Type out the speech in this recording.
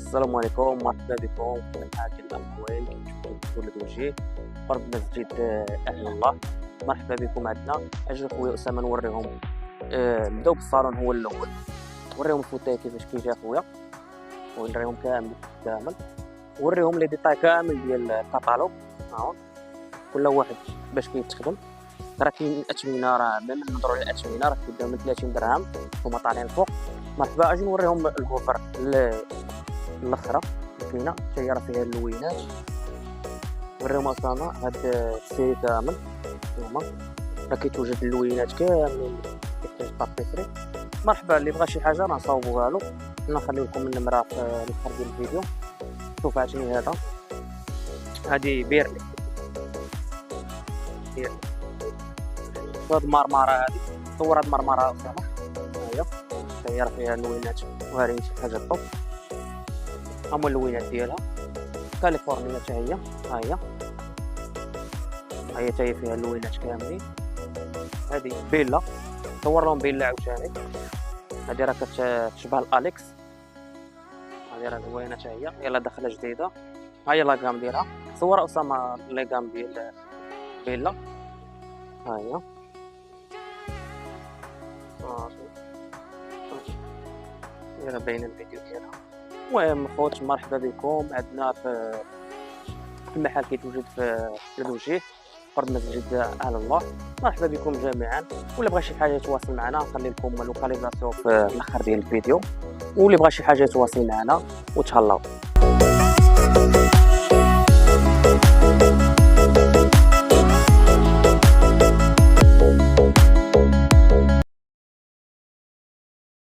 السلام عليكم، مرحبا بكم في الحاج الأخوين ولد وجيه فرد مسجد أهل الله. مرحبا بكم عندنا. أجي خويا أسامة نوريهم. نبداو بالصالون هو الأول، نوريهم الفوتاي كيفاش كيجي خويا ونوريهم كامل ونوريهم لي ديتاي كامل ديال الكاتالوج. هاهو كل واحد باش كيتخدم. راه كاين الأثمنة، راه ملي نهضروا على الأثمنة راه كيبداو من 30 درهم هما طالعين الفوق. مرحبا. أجي نوريهم الكوفر الاخرى اللي كاينه حتى هي راه فيها اللوينات. نوريهم أسامة هاد السيري كامل. هما راه كيتوجد اللوينات كاملين كيحتاج طابيسري. مرحبا، اللي بغى شي حاجه راه نصاوبوها له. نخليو لكم النمره في الاخر ديال الفيديو. شوف عاوتاني هذا، هادي بيرلي هاد المرمره هادي. صور هاد المرمره أسامة، ها هي راه فيها اللوينات وهذه شي حاجه طوب. هما اللوينات ديالها. كاليفورنيا حتى هي، ها هي حتى هي فيها اللوينات كاملين. هادي بيلا، صور لهم بيلا عاوتاني. هادي راه كتشبه الاليكس، هادي راه زوينه حتى هي، يلا داخله جديده. ها هي لاكام ديالها. صور اسامه لاكام ديال بيلا، ها هي. يلا باين الفيديو ديالها. المهم خوت، مرحبا بكم عندنا في المحل كيتوجد في الوجيه فرد مسجد اهل الله. مرحبا بكم جميعا. واللي بغى شي حاجه يتواصل معنا، نخلي لكم اللوكاليزاسيون في الاخر ديال الفيديو. واللي بغى شي حاجه يتواصل معنا وتهلاو.